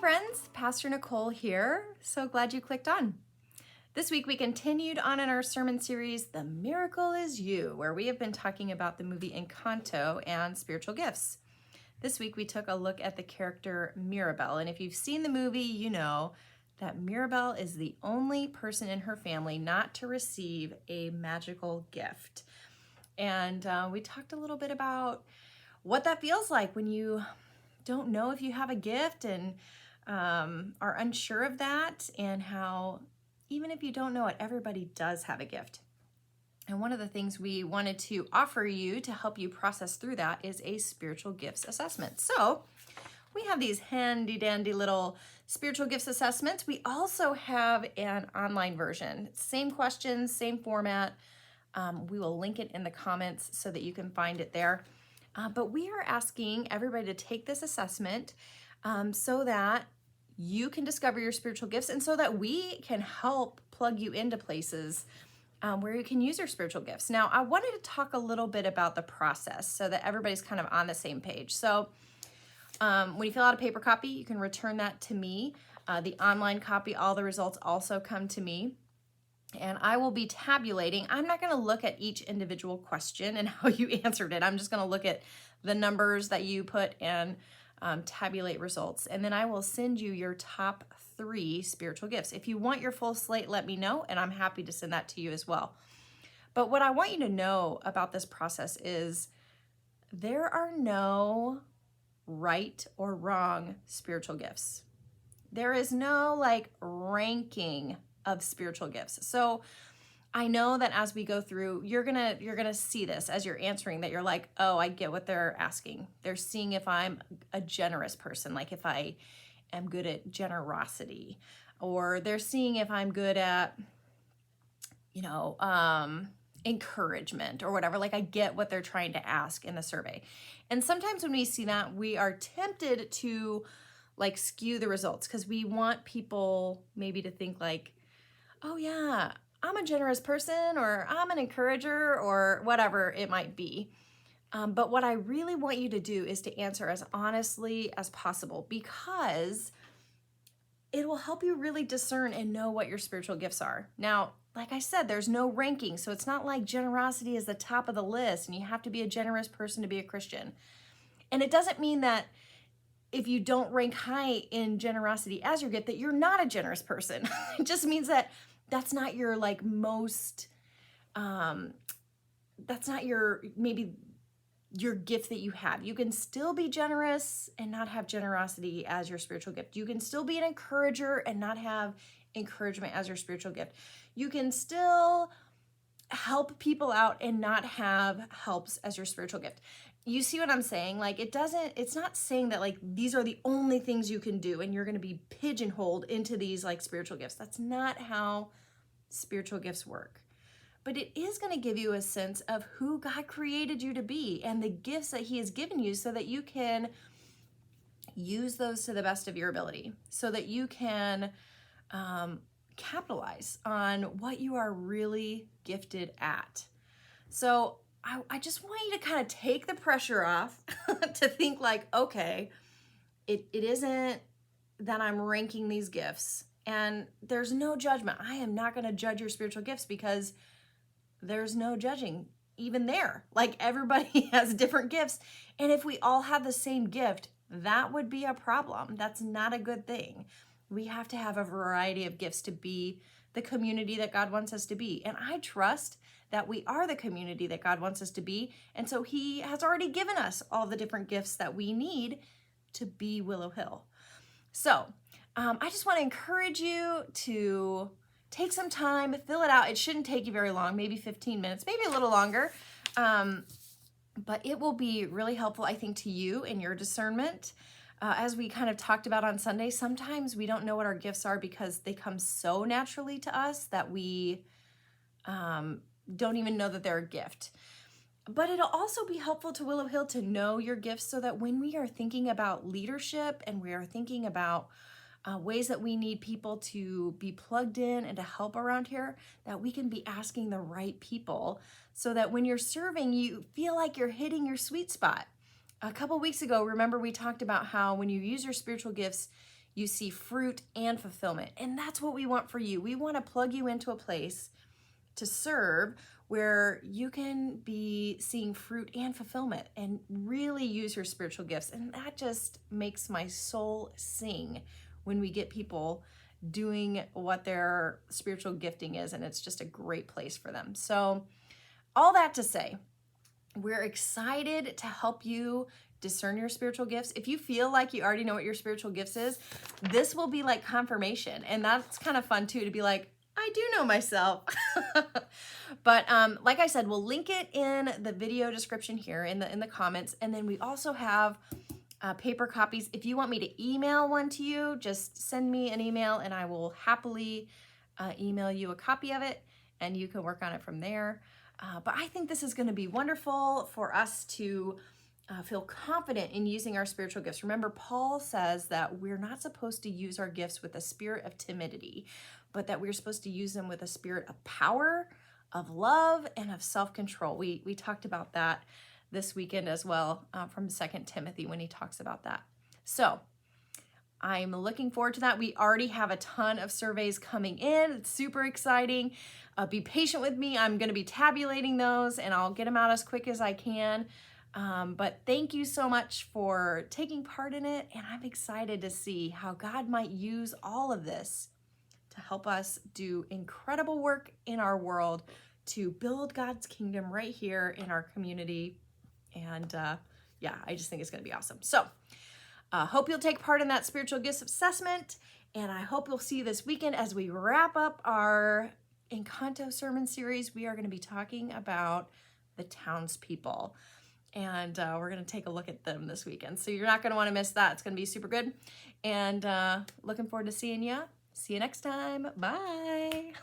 friends, Pastor Nicole here. So glad you clicked on. This week we continued on in our sermon series, The Miracle Is You, where we have been talking about the movie Encanto and spiritual gifts. This week we took a look at the character Mirabel, and if you've seen the movie, you know that Mirabel is the only person in her family not to receive a magical gift. And we talked a little bit about what that feels like when you don't know if you have a gift and are unsure of that, and how even if you don't know it, everybody does have a gift. And one of the things we wanted to offer you to help you process through that is a spiritual gifts assessment. So we have these handy dandy little spiritual gifts assessments. We also have an online version. Same questions, same format. We will link it in the comments so that you can find it there. But we are asking everybody to take this assessment so that you can discover your spiritual gifts and so that we can help plug you into places where you can use your spiritual gifts. Now, I wanted to talk a little bit about the process so that everybody's kind of on the same page. So when you fill out a paper copy, you can return that to me. The online copy, all the results also come to me. And I will be tabulating. I'm not going to look at each individual question and how you answered it. I'm just going to look at the numbers that you put and tabulate results. And then I will send you your top 3 spiritual gifts. If you want your full slate, let me know, and I'm happy to send that to you as well. But what I want you to know about this process is there are no right or wrong spiritual gifts. There is no ranking of spiritual gifts. So I know that as we go through, you're gonna see this as you're answering, that you're like, oh, I get what they're asking. They're seeing if I'm a generous person, like if I am good at generosity, or they're seeing if I'm good at, encouragement or whatever. Like I get what they're trying to ask in the survey. And sometimes when we see that, we are tempted to skew the results because we want people maybe to think oh yeah, I'm a generous person, or I'm an encourager, or whatever it might be. But what I really want you to do is to answer as honestly as possible, because it will help you really discern and know what your spiritual gifts are. Now, like I said, there's no ranking, so it's not like generosity is the top of the list and you have to be a generous person to be a Christian. And it doesn't mean that if you don't rank high in generosity as your gift, that you're not a generous person. It just means that that's not your most, that's not maybe your gift that you have. You can still be generous and not have generosity as your spiritual gift. You can still be an encourager and not have encouragement as your spiritual gift. You can still help people out and not have helps as your spiritual gift. You see what I'm saying? It's not saying that these are the only things you can do and you're going to be pigeonholed into these spiritual gifts. That's not how spiritual gifts work. But it is going to give you a sense of who God created you to be and the gifts that He has given you, so that you can use those to the best of your ability, so that you can capitalize on what you are really gifted at. So I just want you to kind of take the pressure off to think okay, it isn't that I'm ranking these gifts, and there's no judgment. I am not going to judge your spiritual gifts because there's no judging even there. Everybody has different gifts. And if we all have the same gift, that would be a problem. That's not a good thing. We have to have a variety of gifts to be the community that God wants us to be. And I trust that we are the community that God wants us to be. And so He has already given us all the different gifts that we need to be Willow Hill. So I just want to encourage you to take some time, fill it out. It shouldn't take you very long, maybe 15 minutes, maybe a little longer. But it will be really helpful, I think, to you in your discernment. As we kind of talked about on Sunday, sometimes we don't know what our gifts are because they come so naturally to us that we don't even know that they're a gift. But it'll also be helpful to Willow Hill to know your gifts, so that when we are thinking about leadership and we are thinking about ways that we need people to be plugged in and to help around here, that we can be asking the right people, so that when you're serving, you feel like you're hitting your sweet spot. A couple weeks ago, remember we talked about how when you use your spiritual gifts, you see fruit and fulfillment. And that's what we want for you. We want to plug you into a place to serve where you can be seeing fruit and fulfillment and really use your spiritual gifts. And that just makes my soul sing when we get people doing what their spiritual gifting is, and it's just a great place for them. So all that to say, we're excited to help you discern your spiritual gifts. If you feel like you already know what your spiritual gifts is, this will be like confirmation. And that's kind of fun too, to be like, I do know myself. But like I said, we'll link it in the video description here in the comments. And then we also have paper copies. If you want me to email one to you, just send me an email and I will happily email you a copy of it and you can work on it from there. But I think this is going to be wonderful for us to feel confident in using our spiritual gifts. Remember, Paul says that we're not supposed to use our gifts with a spirit of timidity, but that we're supposed to use them with a spirit of power, of love, and of self-control. We talked about that this weekend as well from 2 Timothy when he talks about that. So I'm looking forward to that. We already have a ton of surveys coming in. It's super exciting. Be patient with me. I'm going to be tabulating those and I'll get them out as quick as I can. But thank you so much for taking part in it. And I'm excited to see how God might use all of this to help us do incredible work in our world to build God's kingdom right here in our community. And yeah, I just think it's going to be awesome. So hope you'll take part in that spiritual gifts assessment. And I hope you'll see you this weekend as we wrap up our Encanto sermon series. We are going to be talking about the townspeople. And we're going to take a look at them this weekend. So you're not going to want to miss that. It's going to be super good. And looking forward to seeing you. See you next time. Bye.